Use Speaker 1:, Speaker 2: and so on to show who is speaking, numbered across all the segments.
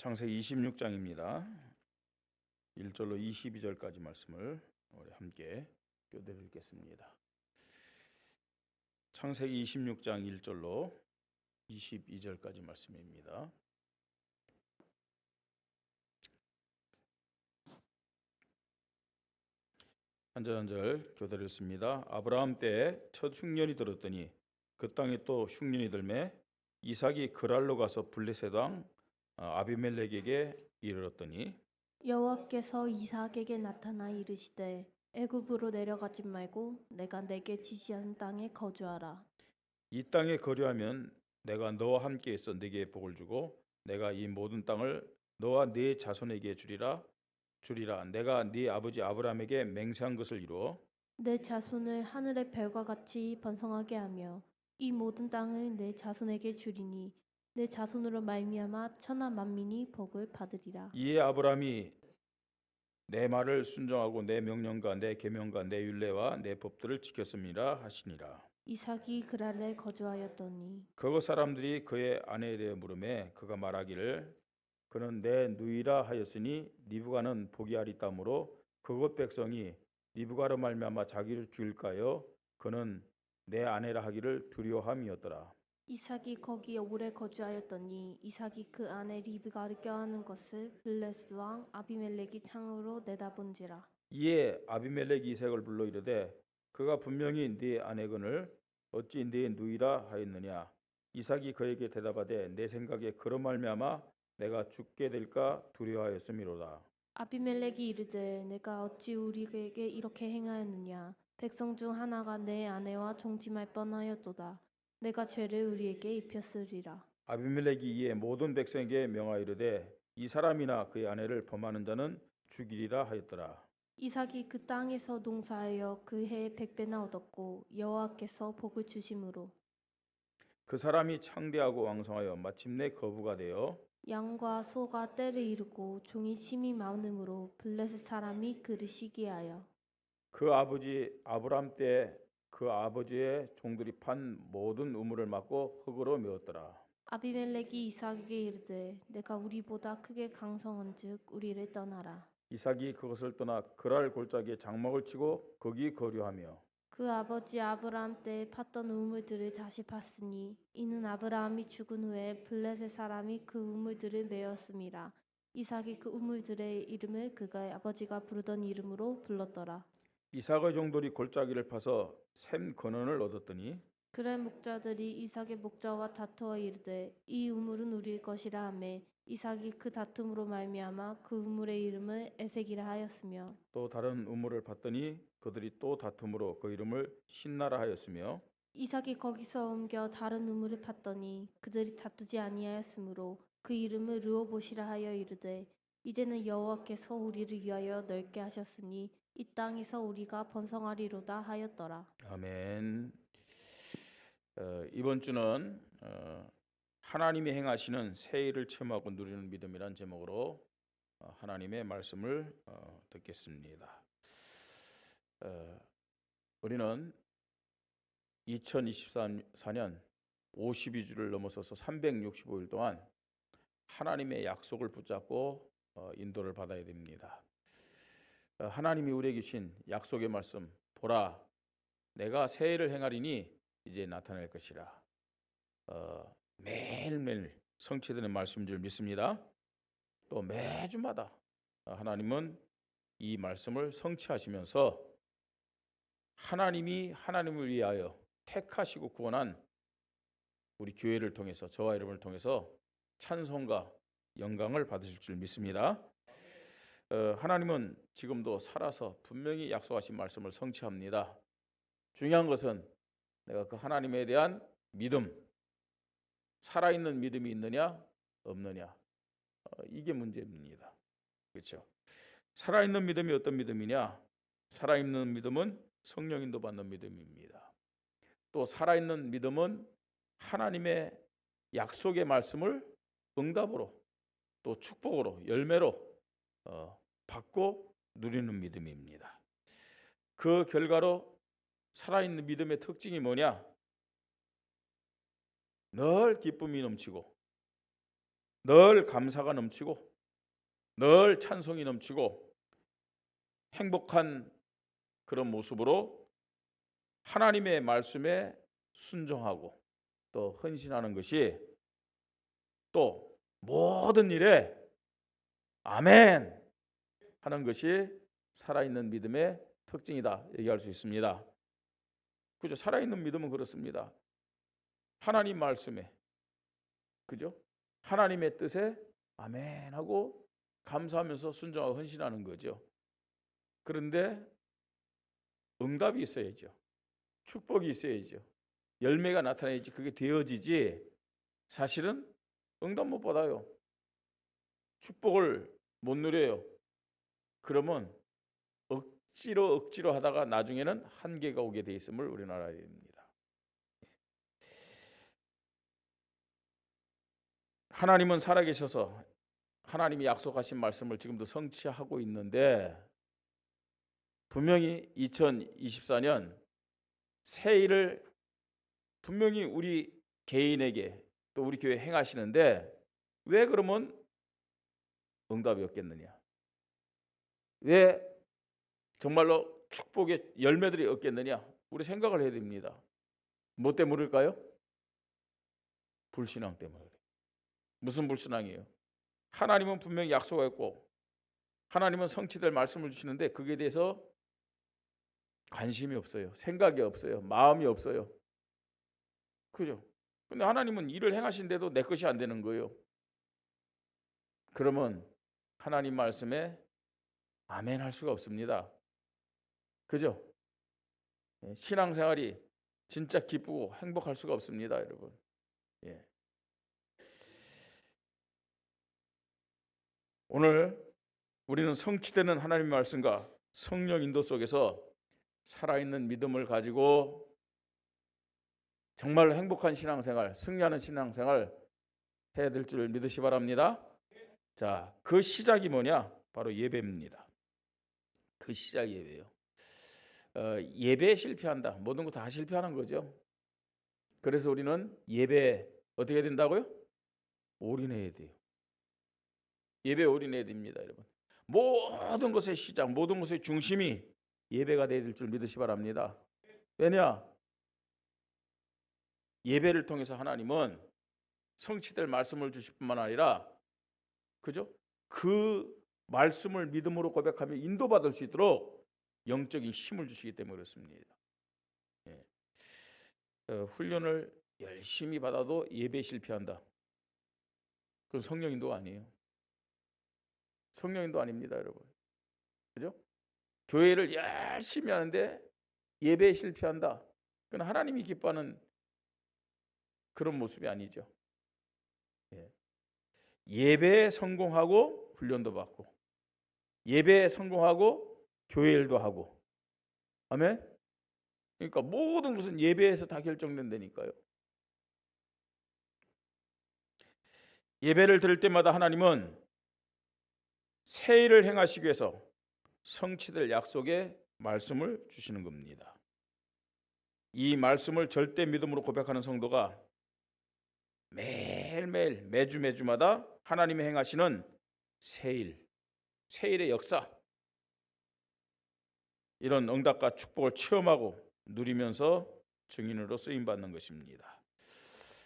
Speaker 1: 창세기 26장입니다. 1절로 22절까지 말씀을 우리 함께 교대로 읽겠습니다. 창세기 26장 1절로 22절까지 말씀입니다. 한 절 한 절 교대로 읽습니다. 아브라함 때에 첫 흉년이 들었더니 그 땅에 또 흉년이 들매 이삭이 그랄로 가서 블레셋 왕 아비멜렉에게 이르렀더니
Speaker 2: 여호와께서 이삭에게 나타나 이르시되 애굽으로 내려가지 말고 내가 내게 지시한 땅에 거주하라.
Speaker 1: 이 땅에 거주하면 내가 너와 함께 있어 네게 복을 주고 내가 이 모든 땅을 너와 네 자손에게 주리라. 내가 네 아버지 아브라함에게 맹세한 것을 이루어
Speaker 2: 내 자손을 하늘의 별과 같이 번성하게 하며 이 모든 땅을 내 자손에게 주리니 내 자손으로 말미암아 천하 만민이 복을 받으리라.
Speaker 1: 이에 아브라함이 내 말을 순종하고 내 명령과 내 계명과 내 율례와 내 법들을 지켰습니다 하시니라.
Speaker 2: 이삭이 그랄에 거주하였더니
Speaker 1: 그곳 사람들이 그의 아내에 대해 물으매 그가 말하기를 그는 내 누이라 하였으니 리브가는 복이 아리따므로 그곳 백성이 리브가로 말미암아 자기를 죽일까요? 그는 내 아내라 하기를 두려워함이었더라.
Speaker 2: 이삭이 거기에 오래 거주하였더니 이삭이 그 아내 리브가를 껴안은 것을 블레셋 왕 아비멜렉이 창으로 내다본지라.
Speaker 1: 이에 아비멜렉이 이삭을 불러 이르되 그가 분명히 네 아내거늘 어찌 네 누이라 하였느냐. 이삭이 그에게 대답하되 내 생각에 그런 말미암아 내가 죽게 될까 두려워하였음이로다.
Speaker 2: 아비멜렉이 이르되 내가 어찌 우리에게 이렇게 행하였느냐. 백성 중 하나가 내 아내와 동침할 뻔하였도다. 내가 죄를 우리에게 입혔으리라.
Speaker 1: 아비멜렉이 이에 모든 백성에게 명하여 이르되 이 사람이나 그의 아내를 범하는 자는 죽이리라 하였더라.
Speaker 2: 이삭이 그 땅에서 농사하여 그 해에 100배나 얻었고 여호와께서 복을 주심으로
Speaker 1: 그 사람이 창대하고 왕성하여 마침내 거부가 되어
Speaker 2: 양과 소가 때를 이루고 종이 심이 많음으로 블레셋 사람이 그를 시기하여
Speaker 1: 그 아버지 아브람 때 그 아버지의 종들이 판 모든 우물을 막고 흙으로 메웠더라.
Speaker 2: 아비멜렉이 이삭에게 이르되 내가 우리보다 크게 강성한즉 우리를 떠나라.
Speaker 1: 이삭이 그것을 떠나 그랄 골짜기에 장막을 치고 거기 거류하며
Speaker 2: 그 아버지 아브라함 때 팠던 우물들을 다시 팠으니 이는 아브라함이 죽은 후에 블레셋 사람이 그 우물들을 메었음이라. 이삭이 그 우물들의 이름을 그가 아버지가 부르던 이름으로 불렀더라.
Speaker 1: 이삭의 종들이 골짜기를 파서 샘 근원을 얻었더니
Speaker 2: 그랄 목자들이 이삭의 목자와 다투어 이르되 이 우물은 우리의 것이라 하매 이삭이 그 다툼으로 말미암아 그 우물의 이름을 에색이라 하였으며
Speaker 1: 또 다른 우물을 봤더니 그들이 또 다툼으로 그 이름을 신나라 하였으며
Speaker 2: 이삭이 거기서 옮겨 다른 우물을 팠더니 그들이 다투지 아니하였으므로 그 이름을 르호봇이라 하여 이르되 이제는 여호와께서 우리를 위하여 넓게 하셨으니 이 땅에서 우리가 번성하리로다 하였더라.
Speaker 1: 아멘. 이번 주는 하나님이 행하시는 새 일을 체험하고 누리는 믿음이란 제목으로 하나님의 말씀을 듣겠습니다. 우리는 2024년 52주를 넘어서서 365일 동안 하나님의 약속을 붙잡고 인도를 받아야 됩니다. 하나님이 우리에게 주신 약속의 말씀, 보라, 내가 새 일을 행하리니 이제 나타날 것이라. 매일매일 성취되는 말씀인 줄 믿습니다. 또 매주마다 하나님은 이 말씀을 성취하시면서 하나님이 하나님을 위하여 택하시고 구원한 우리 교회를 통해서 저와 여러분을 통해서 찬송과 영광을 받으실 줄 믿습니다. 하나님은 지금도 살아서 분명히 약속하신 말씀을 성취합니다. 중요한 것은 내가 그 하나님에 대한 믿음, 살아있는 믿음이 있느냐 없느냐, 이게 문제입니다. 그렇죠? 살아있는 믿음이 어떤 믿음이냐? 살아있는 믿음은 성령 인도받는 믿음입니다. 또 살아있는 믿음은 하나님의 약속의 말씀을 응답으로 또 축복으로 열매로 받고 누리는 믿음입니다. 그 결과로 살아있는 믿음의 특징이 뭐냐? 늘 기쁨이 넘치고 늘 감사가 넘치고 늘 찬송이 넘치고 행복한 그런 모습으로 하나님의 말씀에 순종하고 또 헌신하는 것이 또 모든 일에 아멘 하는 것이 살아있는 믿음의 특징이다 얘기할 수 있습니다. 그죠? 살아있는 믿음은 그렇습니다. 하나님 말씀에, 그죠? 하나님의 뜻에 아멘 하고 감사하면서 순종하고 헌신하는 거죠. 그런데 응답이 있어야죠. 축복이 있어야죠. 열매가 나타나야지 그게 되어지지. 사실은 응답 못 받아요. 축복을 못 누려요. 그러면 억지로 하다가 나중에는 한계가 오게 돼 있음을 우리는 알아야 됩니다. 하나님은 살아계셔서 하나님이 약속하신 말씀을 지금도 성취하고 있는데 분명히 2024년 새해를 분명히 우리 개인에게 또 우리 교회에 행하시는데 왜 그러면 응답이 없겠느냐? 왜 정말로 축복의 열매들이 없겠느냐? 우리 생각을 해야 됩니다. 뭐 때문일까요? 불신앙 때문에. 무슨 불신앙이에요? 하나님은 분명히 약속했고 하나님은 성취될 말씀을 주시는데 그게 대해서 관심이 없어요. 생각이 없어요. 마음이 없어요. 그죠? 근데 하나님은 일을 행하신데도 내 것이 안 되는 거예요. 그러면 하나님 말씀에 아멘 할 수가 없습니다. 그죠? 신앙생활이 진짜 기쁘고 행복할 수가 없습니다, 여러분. 예. 오늘 우리는 성취되는 하나님의 말씀과 성령 인도 속에서 살아있는 믿음을 가지고 정말 행복한 신앙생활, 승리하는 신앙생활 해야 될 줄 믿으시 바랍니다. 자, 그 시작이 뭐냐? 바로 예배입니다. 그 시작이 예배예요. 예배에 실패한다. 모든 거 다 실패하는 거죠. 그래서 우리는 예배에 어떻게 해야 된다고요? 올인해야 돼요. 예배에 올인해야 됩니다, 여러분. 모든 것의 시작, 모든 것의 중심이 예배가 되어야 될 줄 믿으시 바랍니다. 왜냐? 예배를 통해서 하나님은 성취될 말씀을 주실 뿐만 아니라 그죠? 그 말씀을 믿음으로 고백하며 인도받을 수 있도록 영적인 힘을 주시기 때문에 그렇습니다. 예. 훈련을 열심히 받아도 예배에 실패한다. 그건 성령 인도가 아니에요. 성령 인도 아닙니다, 여러분. 그죠? 교회를 열심히 하는데 예배에 실패한다. 그건 하나님이 기뻐하는 그런 모습이 아니죠. 예. 예배에 성공하고 훈련도 받고 예배에 성공하고 교회 일도 하고 아멘. 그러니까 모든 것은 예배에서 다 결정된다니까요. 예배를 드릴 때마다 하나님은 새 일을 행하시기 위해서 성취될 약속의 말씀을 주시는 겁니다. 이 말씀을 절대 믿음으로 고백하는 성도가 매일매일 매주마다 하나님이 행하시는 새 일의 역사 이런 응답과 축복을 체험하고 누리면서 증인으로 쓰임받는 것입니다.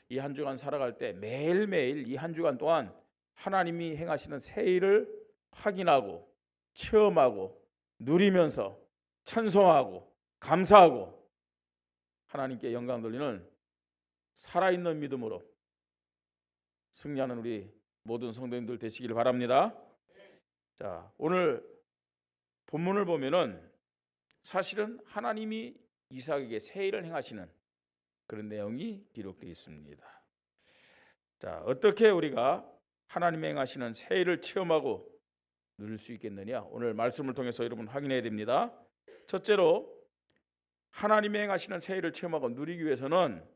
Speaker 1: 이 한 주간 살아갈 때 매일매일 이 한 주간 동안 하나님이 행하시는 새 일을 확인하고 체험하고 누리면서 찬송하고 감사하고 하나님께 영광 돌리는 살아있는 믿음으로 승리하는 우리 모든 성도님들 되시길 바랍니다. 자, 오늘 본문을 보면은 사실은 하나님이 이삭에게 새 일을 행하시는 그런 내용이 기록되어 있습니다. 자, 어떻게 우리가 하나님이 행하시는 새 일을 체험하고 누릴 수 있겠느냐? 오늘 말씀을 통해서 여러분 확인해야 됩니다. 첫째로 하나님이 행하시는 새 일을 체험하고 누리기 위해서는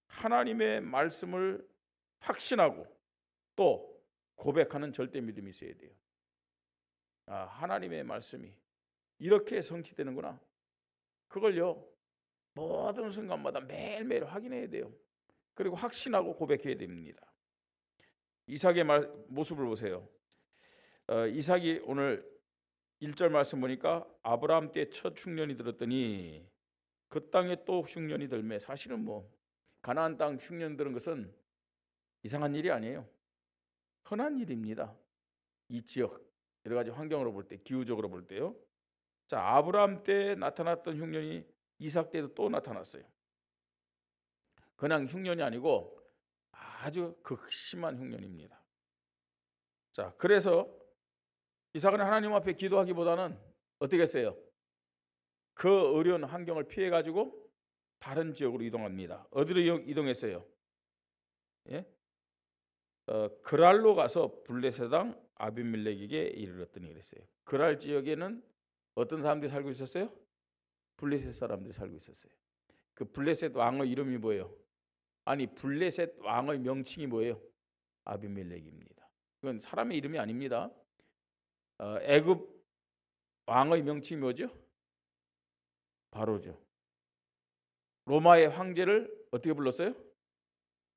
Speaker 1: 하나님의 말씀을 확신하고 또 고백하는 절대 믿음이 있어야 돼요. 하나님의 말씀이 이렇게 성취되는구나. 그걸요 모든 순간마다 매일매일 확인해야 돼요. 그리고 확신하고 고백해야 됩니다. 이삭의 모습을 보세요. 이삭이 오늘 1절 말씀 보니까 아브라함 때 첫 흉년이 들었더니 그 땅에 또 흉년이 들매. 사실은 뭐 가나안 땅 흉년 들은 것은 이상한 일이 아니에요. 흔한 일입니다. 이 지역 여러 가지 환경으로 볼 때, 기후적으로 볼 때요. 자, 아브라함 때 나타났던 흉년이 이삭 때도 또 나타났어요. 그냥 흉년이 아니고 아주 극심한 흉년입니다. 자, 그래서 이삭은 하나님 앞에 기도하기보다는 어떻게 했어요? 그 어려운 환경을 피해 가지고 다른 지역으로 이동합니다. 어디로 이동했어요? 예? 그랄로 가서 블레셋 왕 아비멜렉에게 이르렀더니 그랬어요. 그랄 지역에는 어떤 사람들이 살고 있었어요? 블레셋 사람들이 살고 있었어요. 그 블레셋 왕의 이름이 뭐예요? 아니, 블레셋 왕의 명칭이 뭐예요? 아비멜렉입니다. 이건 사람의 이름이 아닙니다. 애굽 왕의 명칭이 뭐죠? 바로죠. 로마의 황제를 어떻게 불렀어요?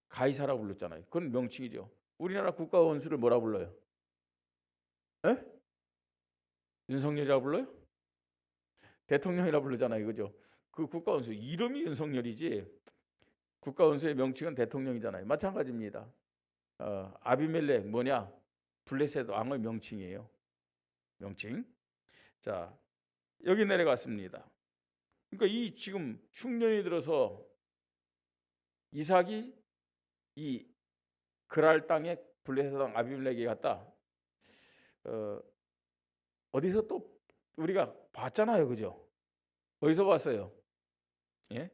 Speaker 1: 가이사라고 불렀잖아요. 그건 명칭이죠. 우리나라 국가 원수를 뭐라 불러요? 에? 윤석열이라고 불러요? 대통령이라고 부르잖아요. 그죠? 그 국가 원수 이름이 윤석열이지 국가 원수의 명칭은 대통령이잖아요. 마찬가지입니다. 아비멜렉 뭐냐? 블레셋 왕의 명칭이에요. 명칭. 자, 여기 내려갔습니다. 그러니까 이 지금 흉년이 들어서 이삭이 이 그랄 땅에 블레셋 왕 아비멜렉에 갔다. 어디서 또 우리가 봤잖아요, 그죠? 어디서 봤어요? 예?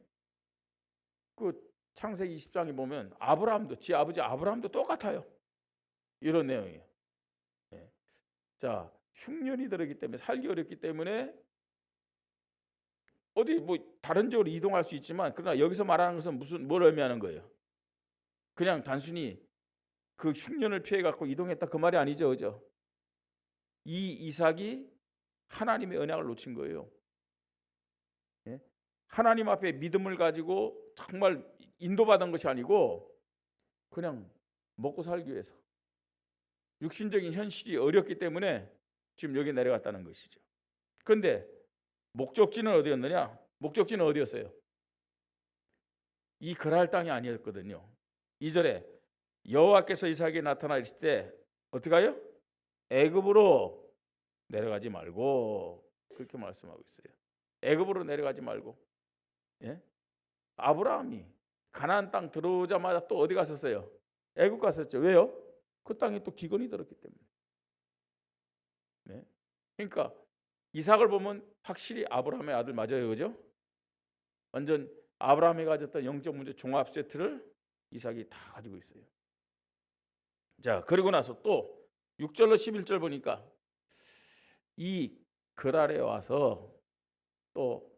Speaker 1: 그 창세기 20장에 보면 아브라함도 지 아버지 아브라함도 똑같아요. 이런 내용이에요. 예. 자, 흉년이 들었기 때문에 살기 어렵기 때문에 어디 뭐 다른 지역으로 이동할 수 있지만 그러나 여기서 말하는 것은 뭘 의미하는 거예요? 그냥 단순히 그 흉년을 피해 갖고 이동했다 그 말이 아니죠, 그죠? 이 이삭이 하나님의 언약을 놓친 거예요. 예? 하나님 앞에 믿음을 가지고 정말 인도받은 것이 아니고 그냥 먹고 살기 위해서 육신적인 현실이 어렵기 때문에 지금 여기 내려갔다는 것이죠. 그런데 목적지는 어디였느냐? 목적지는 어디였어요? 이 그랄 땅이 아니었거든요. 2절에 여호와께서 이삭에게 나타나 있을 때 어떻게 하여? 애굽으로 내려가지 말고 그렇게 말씀하고 있어요. 애굽으로 내려가지 말고. 예? 아브라함이 가나안 땅 들어오자마자 또 어디 갔었어요? 애굽 갔었죠. 왜요? 그 땅에 또 기근이 들었기 때문에. 네? 그러니까 이삭을 보면 확실히 아브라함의 아들 맞아요, 그죠? 완전 아브라함이 가졌던 영적 문제 종합 세트를 이삭이 다 가지고 있어요. 자, 그리고 나서 또 6절로 11절 보니까 이 그랄에 와서 또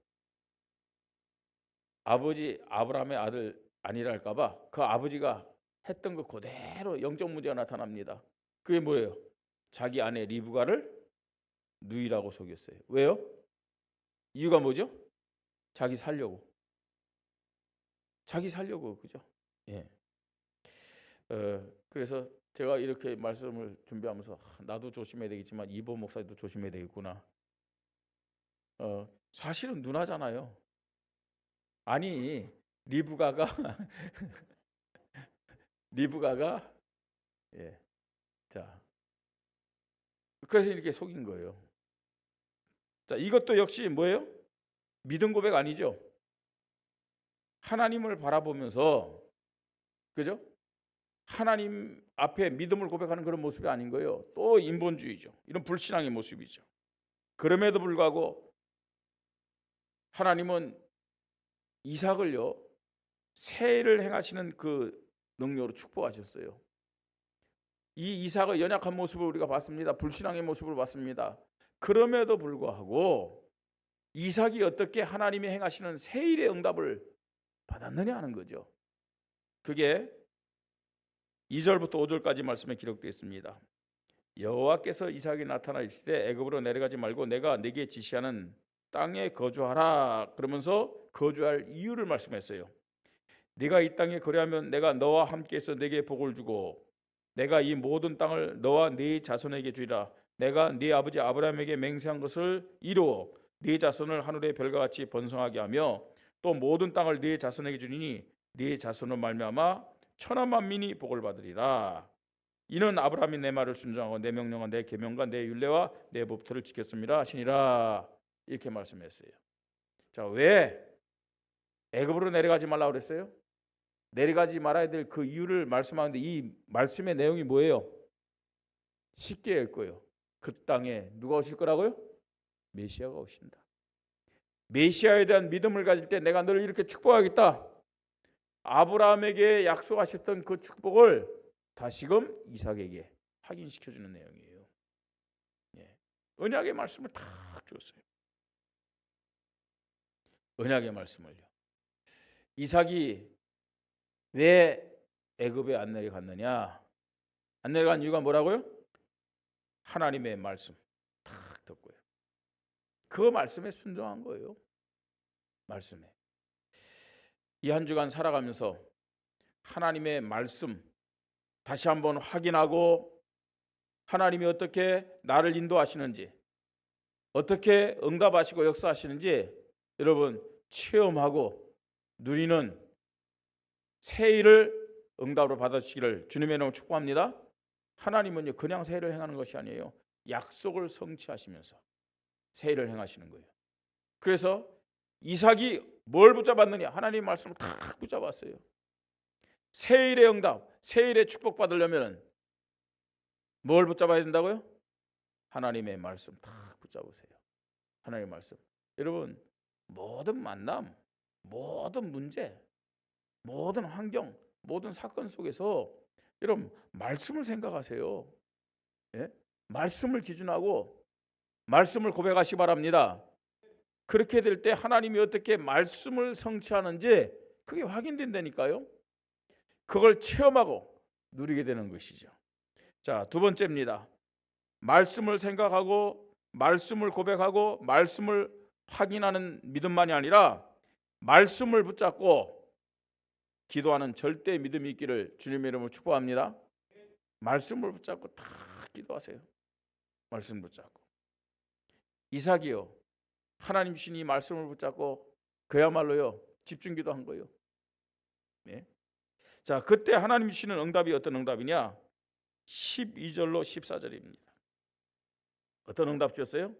Speaker 1: 아버지 아브라함의 아들 아니랄까봐 그 아버지가 했던 거 그대로 영적 문제가 나타납니다. 그게 뭐예요? 자기 아내 리브가를 누이라고 속였어요. 왜요? 이유가 뭐죠? 자기 살려고. 그죠? 예. 그래서 제가 이렇게 말씀을 준비하면서 나도 조심해야 되겠지만 이보 목사도 조심해야 되겠구나. 사실은 누나잖아요. 아니 리브가가 예. 자, 그래서 이렇게 속인 거예요. 자, 이것도 역시 뭐예요? 믿음 고백 아니죠? 하나님을 바라보면서 그죠? 하나님 앞에 믿음을 고백하는 그런 모습이 아닌 거예요. 또 인본주의죠. 이런 불신앙의 모습이죠. 그럼에도 불구하고 하나님은 이삭을요 세를 행하시는 그 능력으로 축복하셨어요. 이 이삭의 연약한 모습을 우리가 봤습니다. 불신앙의 모습을 봤습니다. 그럼에도 불구하고 이삭이 어떻게 하나님이 행하시는 세일의 응답을 받았느냐 하는 거죠. 그게 2절부터 5절까지 말씀에 기록되어 있습니다. 여호와께서 이삭에게 나타나 있을 때 애굽으로 내려가지 말고 내가 네게 지시하는 땅에 거주하라 그러면서 거주할 이유를 말씀했어요. 네가 이 땅에 거류하면 내가 너와 함께해서 네게 복을 주고 내가 이 모든 땅을 너와 네 자손에게 주리라. 내가 네 아버지 아브라함에게 맹세한 것을 이루어 네 자손을 하늘의 별과 같이 번성하게 하며 또 모든 땅을 네 자손에게 주리니 네 자손을 말미암아 천한 만민이 복을 받으리라. 이는 아브라함이 내 말을 순종하고 내 명령과 내 계명과 내 율례와 내 법도를 지켰습니다 하시니라. 이렇게 말씀했어요. 자, 왜 애굽으로 내려가지 말라고 그랬어요? 내려가지 말아야 될 그 이유를 말씀하는데 이 말씀의 내용이 뭐예요? 쉽게 읽고요. 그 땅에 누가 오실 거라고요? 메시아가 오신다. 메시아에 대한 믿음을 가질 때 내가 너를 이렇게 축복하겠다. 아브라함에게 약속하셨던 그 축복을 다시금 이삭에게 확인시켜주는 내용이에요. 예. 언약의 말씀을 탁 줬어요. 언약의 말씀을요. 이삭이 왜 애굽에 안 내려갔느냐? 안 내려간 이유가 뭐라고요? 하나님의 말씀 탁 듣고요. 그 말씀에 순종한 거예요. 말씀에. 이 한 주간 살아가면서 하나님의 말씀 다시 한번 확인하고 하나님이 어떻게 나를 인도하시는지, 어떻게 응답하시고 역사하시는지 여러분 체험하고 누리는 새해를 응답으로 받아주시기를 주님의 이름으로 축복합니다. 하나님은요 그냥 새해를 행하는 것이 아니에요. 약속을 성취하시면서 새해를 행하시는 거예요. 그래서 이삭이 뭘 붙잡았느냐? 하나님의 말씀을 탁 붙잡았어요. 새해의 응답, 새해의 축복 받으려면 뭘 붙잡아야 된다고요? 하나님의 말씀 탁 붙잡으세요. 하나님의 말씀. 여러분 모든 만남, 모든 문제, 모든 환경, 모든 사건 속에서 여러분 말씀을 생각하세요. 예? 말씀을 기준하고 말씀을 고백하시기 바랍니다. 그렇게 될 때 하나님이 어떻게 말씀을 성취하는지 그게 확인된다니까요. 그걸 체험하고 누리게 되는 것이죠. 자, 두 번째입니다. 말씀을 생각하고 말씀을 고백하고 말씀을 확인하는 믿음만이 아니라 말씀을 붙잡고 기도하는 절대 믿음이 있기를 주님의 이름으로 축복합니다. 말씀을 붙잡고 다 기도하세요. 말씀 붙잡고. 이삭이요. 하나님 주신 이 말씀을 붙잡고 그야말로요. 집중 기도한 거예요. 네. 자, 그때 하나님 주시는 응답이 어떤 응답이냐? 12절로 14절입니다. 어떤 응답 주셨어요?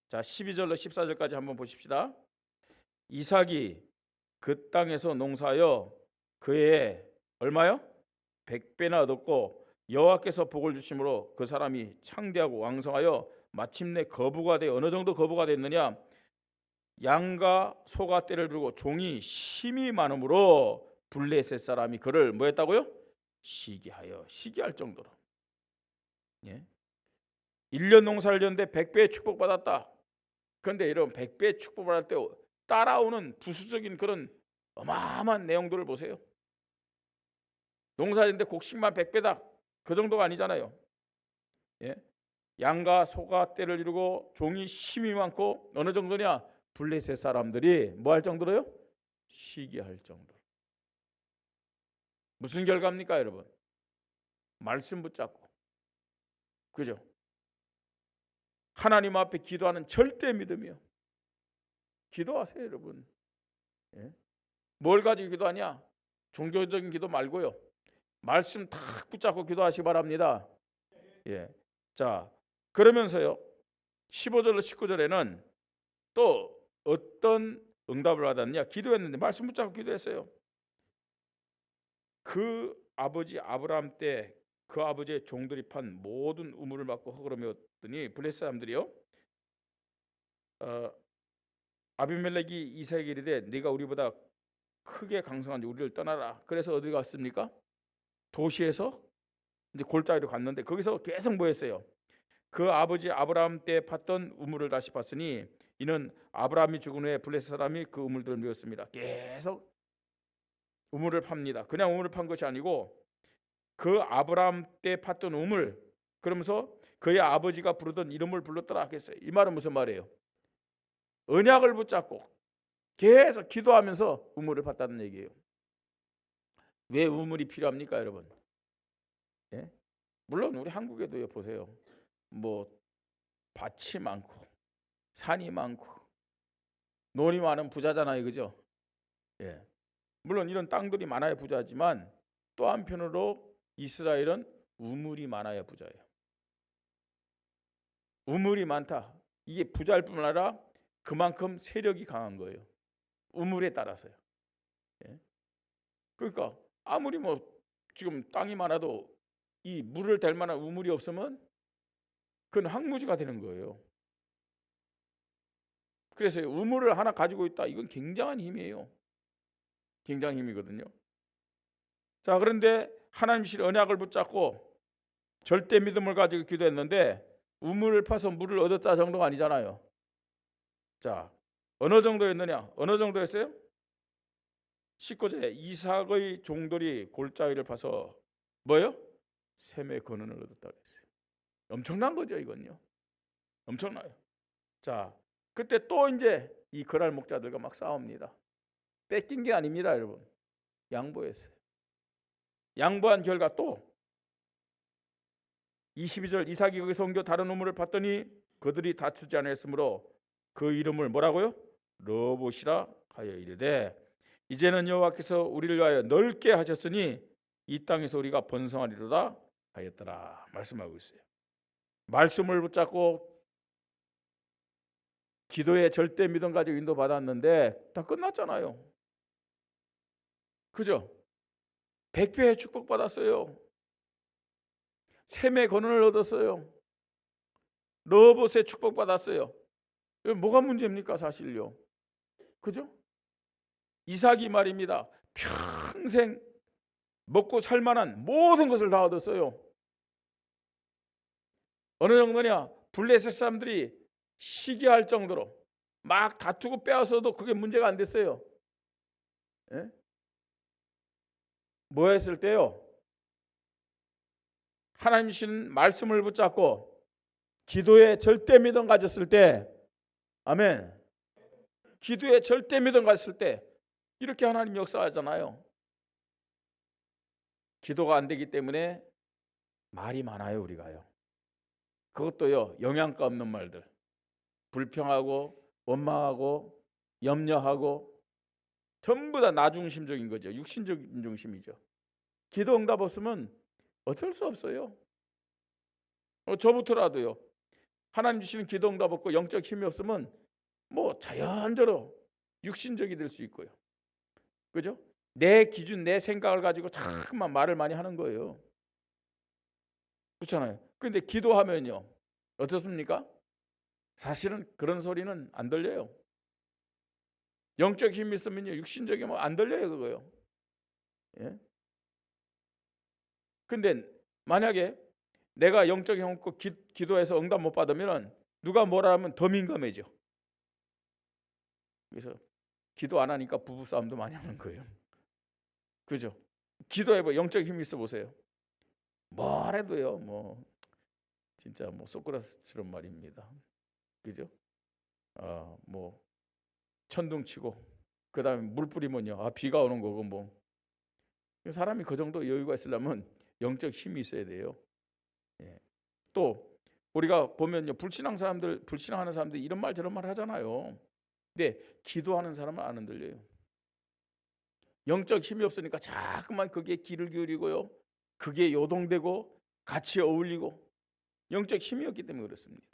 Speaker 1: 자, 12절로 14절까지 한번 보십시다. 이삭이 그 땅에서 농사하여 그의 얼마요? 100배나 얻었고 여호와께서 복을 주심으로 그 사람이 창대하고 왕성하여 마침내 거부가 돼. 어느 정도 거부가 됐느냐? 양과 소가 떼를 두고 종이 심이 많음으로 블레셋 사람이 그를 뭐 했다고요? 시기할 정도로. 예? 1년 농사를 지었는데 100배의 축복받았다. 그런데 이런 100배의 축복받을 때 따라오는 부수적인 그런 어마어마한 내용들을 보세요. 농사지는데 곡식만 100배다. 그 정도가 아니잖아요. 예? 양과 소가 떼를 이루고 종이 심이 많고 어느 정도냐? 블레셋 사람들이 뭐 할 정도로요? 시기할 정도. 무슨 결과입니까, 여러분? 말씀 붙잡고, 그죠? 하나님 앞에 기도하는 절대 믿음이요. 기도하세요, 여러분. 예? 뭘 가지고 기도하냐? 종교적인 기도 말고요. 말씀 탁 붙잡고 기도하시기 바랍니다. 예. 자, 그러면서요. 15절로 19절에는 또 어떤 응답을 받았느냐? 기도했는데 말씀 붙잡고 기도했어요. 그 아버지 아브라함 때 그 아버지의 종들이 판 모든 우물을 막고 흙으로 메웠더니 블레셋 사람들이요. 아비멜렉이 이삭에게 이르되 네가 우리보다 크게 강성한지 우리를 떠나라. 그래서 어디 갔습니까? 도시에서 이제 골짜기로 갔는데 거기서 계속 뭐 했어요? 그 아버지 아브라함 때 팠던 우물을 다시 팠으니 이는 아브라함이 죽은 후에 블레셋 사람이 그 우물들을 메웠습니다. 계속 우물을 팝니다. 그냥 우물을 판 것이 아니고 그 아브라함 때 팠던 우물, 그러면서 그의 아버지가 부르던 이름을 불렀더라 하겠어요. 이 말은 무슨 말이에요? 언약을 붙잡고 계속 기도하면서 우물을 팠다는 얘기예요. 왜 우물이 필요합니까, 여러분? 예? 물론 우리 한국에도요, 보세요. 뭐 밭이 많고 산이 많고 논이 많은 부자잖아요, 그죠? 예. 물론 이런 땅들이 많아야 부자지만 또 한편으로 이스라엘은 우물이 많아야 부자예요. 우물이 많다. 이게 부자일 뿐만 아니라 그만큼 세력이 강한 거예요. 우물에 따라서요. 예. 그러니까 아무리 뭐 지금 땅이 많아도 이 물을 댈 만한 우물이 없으면 그건 황무지가 되는 거예요. 그래서 우물을 하나 가지고 있다. 이건 굉장한 힘이에요. 굉장한 힘이거든요. 자, 그런데 하나님 신 언약을 붙잡고 절대 믿음을 가지고 기도했는데 우물을 파서 물을 얻었다 정도가 아니잖아요. 자, 어느 정도였느냐? 어느 정도였어요? 19절에 이삭의 종들이 골짜기를 파서 뭐요? 샘의 근원을 얻었다 그랬어요. 엄청난 거죠, 이건요. 엄청나요. 자, 그때 또 이제 이 거랄 목자들과 막 싸웁니다. 뺏긴 게 아닙니다, 여러분. 양보했어요. 양보한 결과 또 22절 이삭이 거기서 옮겨 다른 우물을 봤더니 그들이 다투지 않았으므로 그 이름을 뭐라고요? 르호봇이라 하여 이르되 이제는 여호와께서 우리를 위하여 넓게 하셨으니 이 땅에서 우리가 번성하리로다 하였더라 말씀하고 있어요. 말씀을 붙잡고 기도의 절대 믿음 가지고 인도받았는데 다 끝났잖아요. 그죠? 100배의 축복받았어요. 샘의 권한을 얻었어요. 르호봇의 축복받았어요. 뭐가 문제입니까, 사실요? 그죠? 이삭이 말입니다. 평생 먹고 살 만한 모든 것을 다 얻었어요. 어느 정도냐? 블레셋 사람들이 시기할 정도로 막 다투고 빼앗아도 그게 문제가 안 됐어요. 예? 뭐 했을 때요? 하나님 주신 말씀을 붙잡고 기도에 절대 믿음 가졌을 때, 아멘. 기도에 절대 믿음 가졌을 때 이렇게 하나님 역사하잖아요. 기도가 안 되기 때문에 말이 많아요, 우리가요. 그것도요, 영양가 없는 말들. 불평하고 원망하고 염려하고 전부 다 나중심적인 거죠. 육신적인 중심이죠. 기도 응답 없으면 어쩔 수 없어요. 저부터라도요. 하나님 주시는 기도 응답 없고 영적 힘이 없으면 뭐 자연적으로 육신적이 될 수 있고요. 그죠? 내 기준, 내 생각을 가지고 자꾸만 말을 많이 하는 거예요. 그렇잖아요. 그런데 기도하면요. 어떻습니까? 사실은 그런 소리는 안 들려요. 영적 힘이 있으면요. 육신적이 뭐 안 들려요, 그거요. 예? 근데 만약에 내가 영적 힘 없고 기도해서 응답 못 받으면 누가 뭐라 하면 더 민감해져. 그래서 기도 안 하니까 부부 싸움도 많이 하는 거예요. 그죠? 기도해봐. 영적 힘이 있어 보세요. 뭐래도요. 뭐 진짜 뭐 소크라테스처럼 말입니다. 그죠? 뭐 천둥치고 그다음에 물 뿌리면요. 비가 오는 거고 뭐. 사람이 그 정도 여유가 있으려면 영적 힘이 있어야 돼요. 예. 또 우리가 보면요. 불신앙하는 사람들이 이런 말 저런 말 하잖아요. 근데 기도하는 사람은 안 흔들려요. 영적 힘이 없으니까 자꾸만 그게 귀를 기울이고요. 그게 요동되고 같이 어울리고 영적 힘이 없기 때문에 그렇습니다.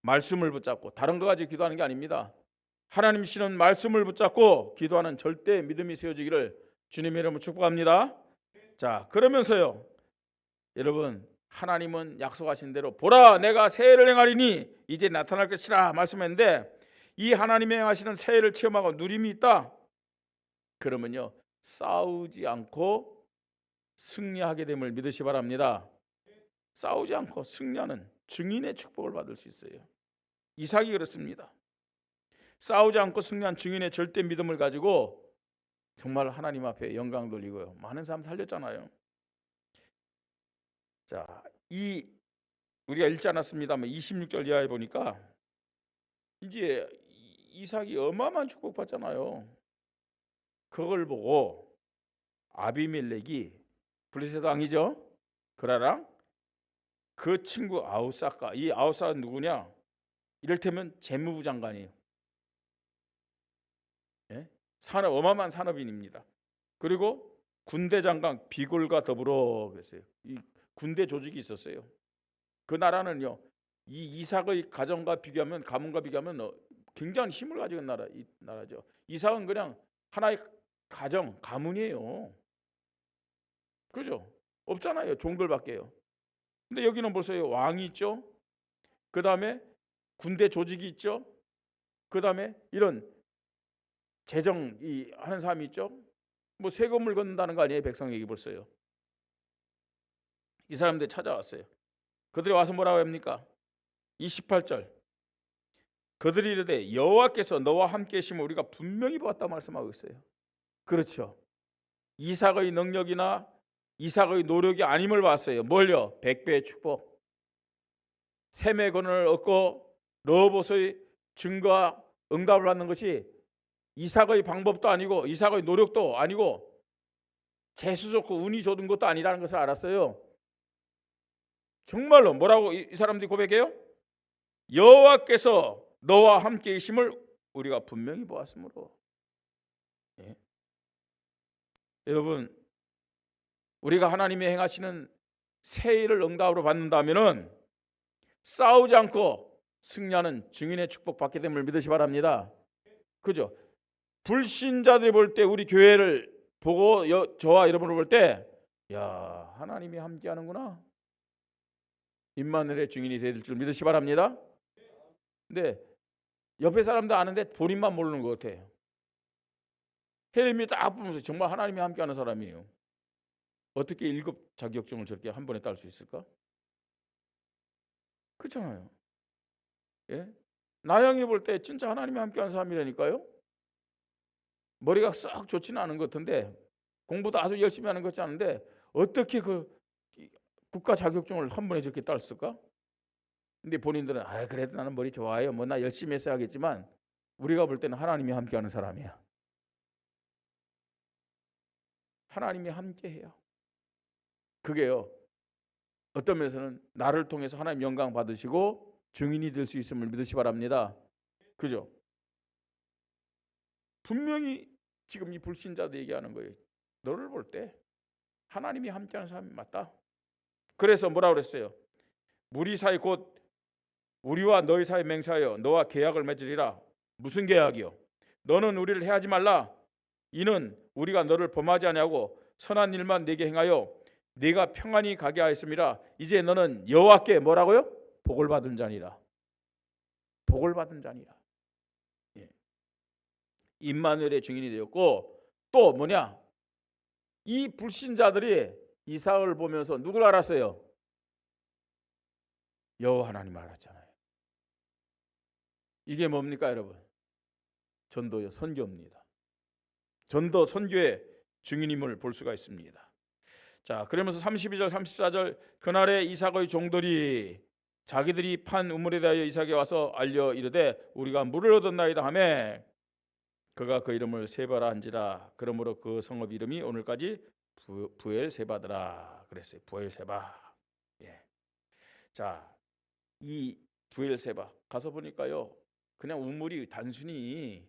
Speaker 1: 말씀을 붙잡고 다른 거 가지고 기도하는 게 아닙니다. 하나님 주시는 말씀을 붙잡고 기도하는 절대 믿음이 세워지기를 주님의 이름으로 축복합니다. 자, 그러면서요. 여러분, 하나님은 약속하신 대로 보라 내가 새해를 행하리니 이제 나타날 것이라 말씀했는데 이 하나님의 행하시는 새해를 체험하고 누림이 있다. 그러면요. 싸우지 않고 승리하게 됨을 믿으시 바랍니다. 싸우지 않고 승리하는 증인의 축복을 받을 수 있어요. 이삭이 그렇습니다. 싸우지 않고 승리한 증인의 절대 믿음을 가지고 정말 하나님 앞에 영광 돌리고요. 많은 사람 살렸잖아요. 자, 우리가 읽지 않았습니다만 26절 이하에 보니까 이제 이삭이 어마어마한 축복받잖아요. 그걸 보고 아비멜렉이 블레셋 왕이죠. 그라랑 그 친구 아우사가, 이 아우사가 누구냐? 이를테면 재무부 장관이에요. 예? 어마어마한 산업인입니다. 그리고 군대 장관 비골과 더불어 그랬어요. 이 군대 조직이 있었어요. 그 나라는요, 이 이삭의 가정과 비교하면, 가문과 비교하면 굉장한 힘을 가지고 있는 나라죠. 이삭은 그냥 하나의 가문이에요. 그죠? 없잖아요. 종들밖에요. 근데 여기는 벌써 왕이 있죠. 그 다음에 군대 조직이 있죠. 그 다음에 이런 재정 하는 사람이 있죠. 뭐 세금을 걷는다는 거 아니에요. 백성에게 벌써요. 이 사람들 찾아왔어요. 그들이 와서 뭐라고 합니까? 28절. 그들이 이르되 여호와께서 너와 함께 계심을 우리가 분명히 보았다 말씀하고 있어요. 그렇죠. 이삭의 능력이나 이삭의 노력이 아님을 봤어요. 뭘요? 100배의 축복. 셈의 권한을 얻고 르호봇의 증거와 응답을 받는 것이 이삭의 방법도 아니고 이삭의 노력도 아니고 재수 좋고 운이 좋은 것도 아니라는 것을 알았어요. 정말로 뭐라고 이 사람들이 고백해요? 여호와께서 너와 함께 계심을 우리가 분명히 보았으므로. 예. 여러분, 우리가 하나님이 행하시는 새 일을 응답으로 받는다면은 싸우지 않고 승리하는 증인의 축복 받게 됨을 믿으시 바랍니다. 그죠? 불신자들이 볼 때 우리 교회를 보고 저와 여러분을 볼 때, 야, 하나님이 함께하는구나. 임마누엘의 증인이 될 줄 믿으시 바랍니다. 근데 옆에 사람도 아는데 본인만 모르는 것 같아요. 헬름이 딱 보면서 정말 하나님이 함께하는 사람이에요. 어떻게 1급 자격증을 저렇게 한 번에 딸 수 있을까? 그렇잖아요. 예? 나영이 볼 때 진짜 하나님이 함께하는 사람이라니까요. 머리가 썩 좋지는 않은 것 같은데 공부도 아주 열심히 하는 것 같지 않은데 어떻게 그 국가 자격증을 한 번에 저렇게 땄을까? 근데 본인들은 그래도 나는 머리 좋아요. 뭐 나 열심히 해서 하겠지만 우리가 볼 때는 하나님이 함께하는 사람이야. 하나님이 함께해요. 그게요, 어떤 면에서는 나를 통해서 하나님 영광 받으시고 증인이 될 수 있음을 믿으시 바랍니다. 그죠? 분명히 지금 이 불신자들 얘기하는 거예요. 너를 볼 때 하나님이 함께하는 사람이 맞다. 그래서 뭐라 그랬어요? 우리 사이 곧 우리와 너희 사이 맹세하여 너와 계약을 맺으리라. 무슨 계약이요? 너는 우리를 해하지 말라. 이는 우리가 너를 범하지 아니하고 선한 일만 내게 행하여 네가 평안히 가게 하였음이라. 이제 너는 여호와께 뭐라고요? 복을 받은 자니라. 복을 받은 자니라. 예. 임마누엘의 증인이 되었고, 또 뭐냐? 이 불신자들이 이삭을 보면서 누굴 알았어요? 여호와 하나님을 알았잖아요. 이게 뭡니까, 여러분? 전도요, 선교입니다. 전도 선교의 증인임을 볼 수가 있습니다. 자, 그러면서 32절 34절 그날에 이삭의 종들이 자기들이 판 우물에 대하여 이삭에 와서 알려 이르되 우리가 물을 얻었나이다 하매 그가 그 이름을 세바라 한지라. 그러므로 그 성읍 이름이 오늘까지 부엘세바더라 그랬어요. 부엘세바. 예. 자, 이 부엘세바 가서 보니까요, 그냥 우물이 단순히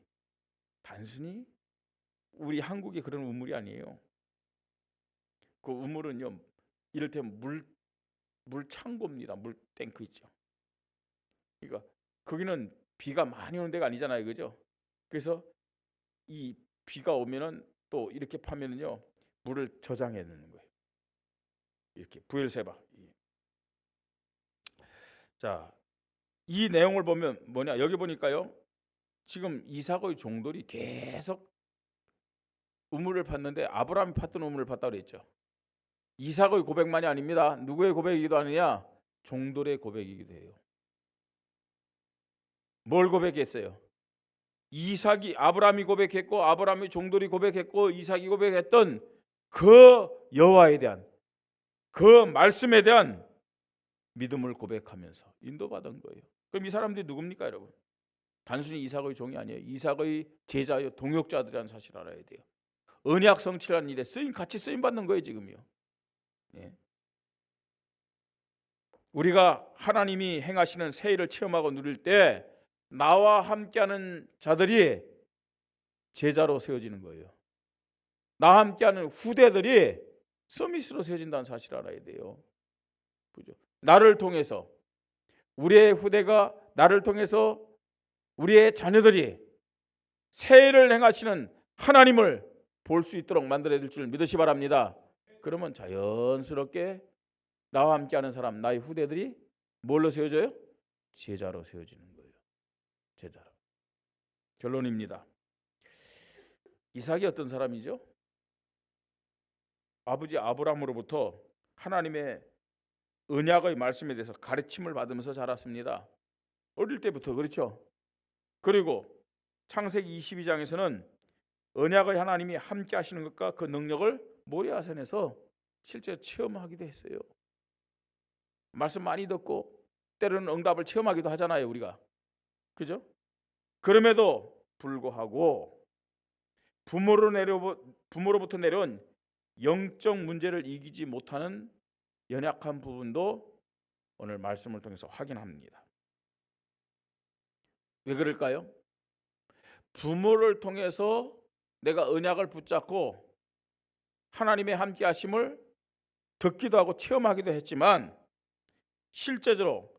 Speaker 1: 우리 한국의 그런 우물이 아니에요. 그 우물은요, 이를테면 물 창고입니다. 물 탱크 있죠. 그러니까 거기는 비가 많이 오는 데가 아니잖아요, 그죠? 그래서 이 비가 오면은 또 이렇게 파면은요, 물을 저장해 놓는 거예요. 이렇게 부엘세바. 자, 이 내용을 보면 뭐냐? 여기 보니까요, 지금 이삭의 종들이 계속 우물을 팠는데 아브라함이 팠던 우물을 팠다고 그랬죠. 이삭의 고백만이 아닙니다. 누구의 고백이기도 하느냐? 종들의 고백이기도 해요. 뭘 고백했어요? 이삭이, 아브라함이 고백했고 아브라함의 종들이 고백했고 이삭이 고백했던 그 여호와에 대한, 그 말씀에 대한 믿음을 고백하면서 인도받은 거예요. 그럼 이 사람들이 누굽니까, 여러분? 단순히 이삭의 종이 아니에요. 이삭의 제자요, 동역자들이라는 사실을 알아야 돼요. 언약 성취라는 일에 같이 쓰임 받는 거예요, 지금요. 예. 우리가 하나님이 행하시는 새 일을 체험하고 누릴 때 나와 함께하는 자들이 제자로 세워지는 거예요. 나와 함께하는 후대들이 서밋으로 세워진다는 사실을 알아야 돼요. 그죠? 나를 통해서 우리의 후대가, 나를 통해서 우리의 자녀들이 새 일을 행하시는 하나님을 볼 수 있도록 만들어야 될 줄 믿으시 바랍니다. 그러면 자연스럽게 나와 함께하는 사람, 나의 후대들이 뭘로 세워져요? 제자로 세워지는 거예요. 제자로. 결론입니다. 이삭이 어떤 사람이죠? 아버지 아브라함으로부터 하나님의 언약의 말씀에 대해서 가르침을 받으면서 자랐습니다. 어릴 때부터. 그렇죠? 그리고 창세기 22장에서는 언약의 하나님이 함께 하시는 것과 그 능력을 모리아산에서 실제 체험하기도 했어요. 말씀 많이 듣고 때로는 응답을 체험하기도 하잖아요, 우리가. 그죠? 그럼에도 불구하고 부모로부터 내려온 영적 문제를 이기지 못하는 연약한 부분도 오늘 말씀을 통해서 확인합니다. 왜 그럴까요? 부모를 통해서 내가 언약을 붙잡고 하나님의 함께 하심을 듣기도 하고 체험하기도 했지만 실제적으로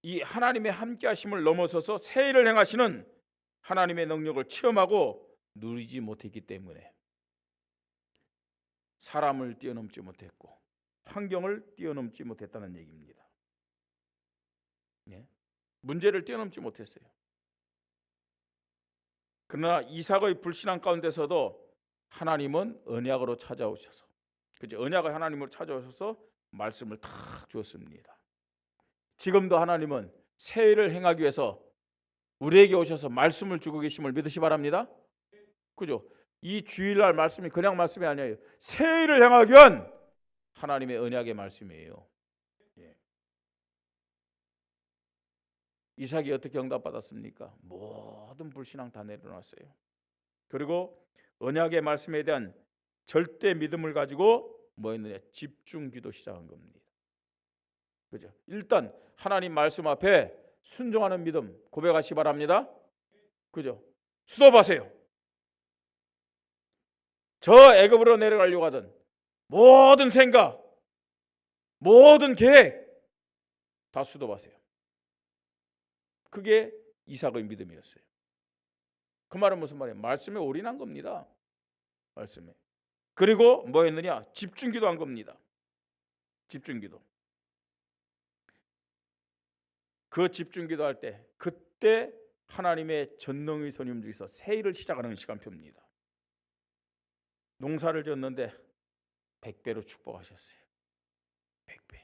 Speaker 1: 이 하나님의 함께 하심을 넘어서서 새 일을 행하시는 하나님의 능력을 체험하고 누리지 못했기 때문에 사람을 뛰어넘지 못했고 환경을 뛰어넘지 못했다는 얘기입니다. 예? 문제를 뛰어넘지 못했어요. 그러나 이삭의 불신앙 가운데서도 하나님은 언약으로 찾아오셔서, 그죠? 언약의 하나님으로 찾아오셔서 말씀을 탁 주었습니다. 지금도 하나님은 새 일을 행하기 위해서 우리에게 오셔서 말씀을 주고 계심을 믿으시 바랍니다. 그죠? 이 주일날 말씀이 그냥 말씀이 아니에요. 새 일을 행하기 위한 하나님의 언약의 말씀이에요. 예. 이삭이 어떻게 응답받았습니까? 모든 불신앙 다 내려놨어요. 그리고 언약의 말씀에 대한 절대 믿음을 가지고 뭐 했느냐? 집중 기도 시작한 겁니다. 그죠? 일단 하나님 말씀 앞에 순종하는 믿음 고백하시 바랍니다. 그죠? 수도하세요. 저 애굽으로 내려가려고 하던 모든 생각, 모든 계획 다 수도하세요. 그게 이삭의 믿음이었어요. 그 말은 무슨 말이에요? 말씀에 올인한 겁니다. 말씀에. 그리고 뭐 했느냐? 집중기도 한 겁니다. 집중기도. 그 집중기도 할 때 그때 하나님의 전능의 손이 움직여서 새 일을 시작하는 시간표입니다. 농사를 지었는데 100배로 축복하셨어요. 100배.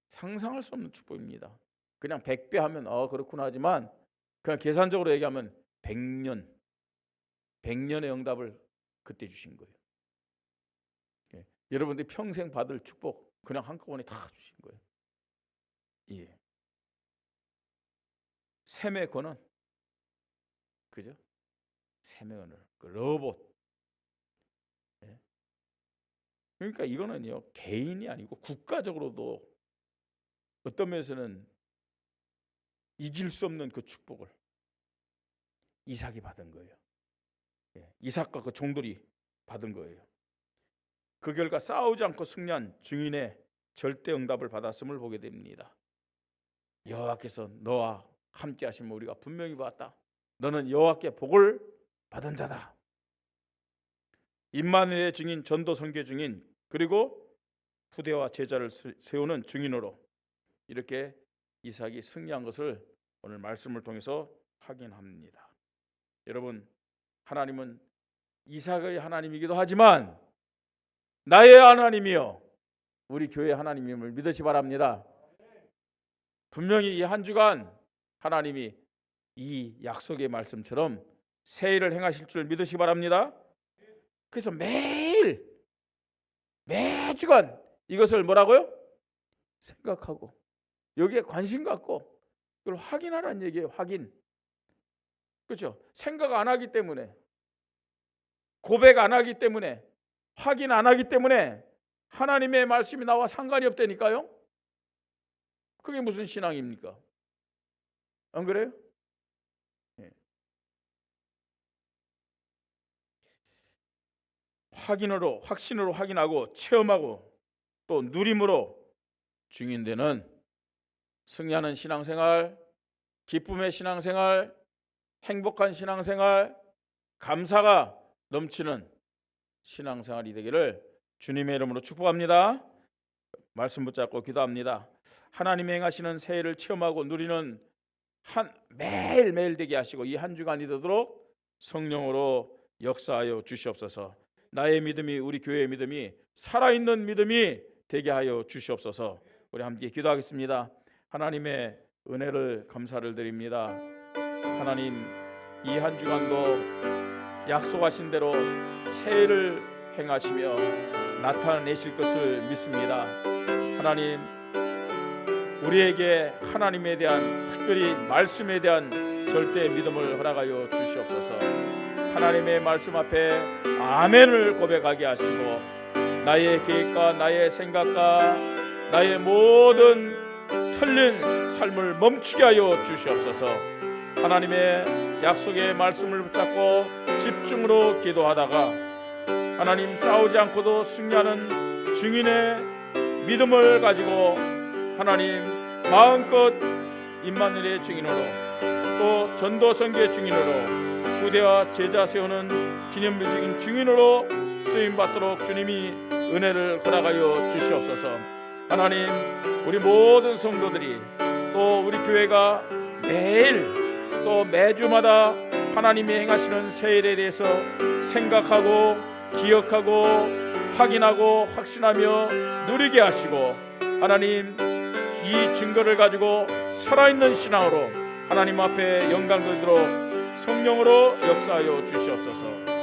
Speaker 1: 상상할 수 없는 축복입니다. 그냥 100배 하면 그렇구나 하지만 그냥 계산적으로 얘기하면 100년의 응답을 그때 주신 거예요. 예. 여러분들이 평생 받을 축복 그냥 한꺼번에 다 주신 거예요. 예. 셈의 권한, 그죠? 셈의 권한, 그 로봇. 예. 그러니까 이거는요 개인이 아니고 국가적으로도 어떤 면에서는 이길 수 없는 그 축복을 이삭이 받은 거예요. 예. 이삭과 그 종들이 받은 거예요. 그 결과 싸우지 않고 승리한 증인의 절대 응답을 받았음을 보게 됩니다. 여호와께서 너와 함께 하시면 우리가 분명히 봤다. 너는 여호와께 복을 받은 자다. 임마누엘의 증인, 전도 선교 증인, 그리고 후대와 제자를 세우는 증인으로 이렇게 이삭이 승리한 것을 오늘 말씀을 통해서 확인합니다. 여러분, 하나님은 이삭의 하나님이기도 하지만 나의 하나님이요 우리 교회 하나님임을 믿으시 바랍니다. 분명히 이 한 주간 하나님이 이 약속의 말씀처럼 새 일을 행하실 줄 믿으시기 바랍니다. 그래서 매주간 이것을 뭐라고요? 생각하고 여기에 관심 갖고 이걸 확인하라는 얘기예요. 확인. 그렇죠? 생각 안 하기 때문에, 고백 안 하기 때문에, 확인 안 하기 때문에 하나님의 말씀이 나와 상관이 없다니까요. 그게 무슨 신앙입니까? 안 그래요? 예. 확신으로 확인하고 체험하고 또 누림으로 증인되는 승리하는 신앙생활, 기쁨의 신앙생활, 행복한 신앙생활, 감사가 넘치는 신앙생활이 되기를 주님의 이름으로 축복합니다. 말씀 붙잡고 기도합니다. 하나님이 행하시는 새해를 체험하고 누리는 매일매일 되게 하시고 이 한 주간이 되도록 성령으로 역사하여 주시옵소서. 나의 믿음이, 우리 교회의 믿음이 살아있는 믿음이 되게 하여 주시옵소서. 우리 함께 기도하겠습니다. 하나님의 은혜를 감사를 드립니다. 하나님, 이 한 주간도 약속하신 대로 새해를 행하시며 나타내실 것을 믿습니다. 하나님, 우리에게 하나님에 대한, 특별히 말씀에 대한 절대 믿음을 허락하여 주시옵소서. 하나님의 말씀 앞에 아멘을 고백하게 하시고 나의 계획과 나의 생각과 나의 모든 틀린 삶을 멈추게 하여 주시옵소서. 하나님의 약속의 말씀을 붙잡고 집중으로 기도하다가 하나님, 싸우지 않고도 승리하는 증인의 믿음을 가지고 하나님 마음껏 임마누엘의 증인으로 또 전도 선교의 증인으로 후대와 제자 세우는 기념비적인 증인으로 쓰임받도록 주님이 은혜를 허락하여 주시옵소서. 하나님, 우리 모든 성도들이 또 우리 교회가 매일 또 매주마다 하나님이 행하시는 새일에 대해서 생각하고 기억하고 확인하고 확신하며 누리게 하시고 하나님, 이 증거를 가지고 살아있는 신앙으로 하나님 앞에 영광 돌리도록 성령으로 역사하여 주시옵소서.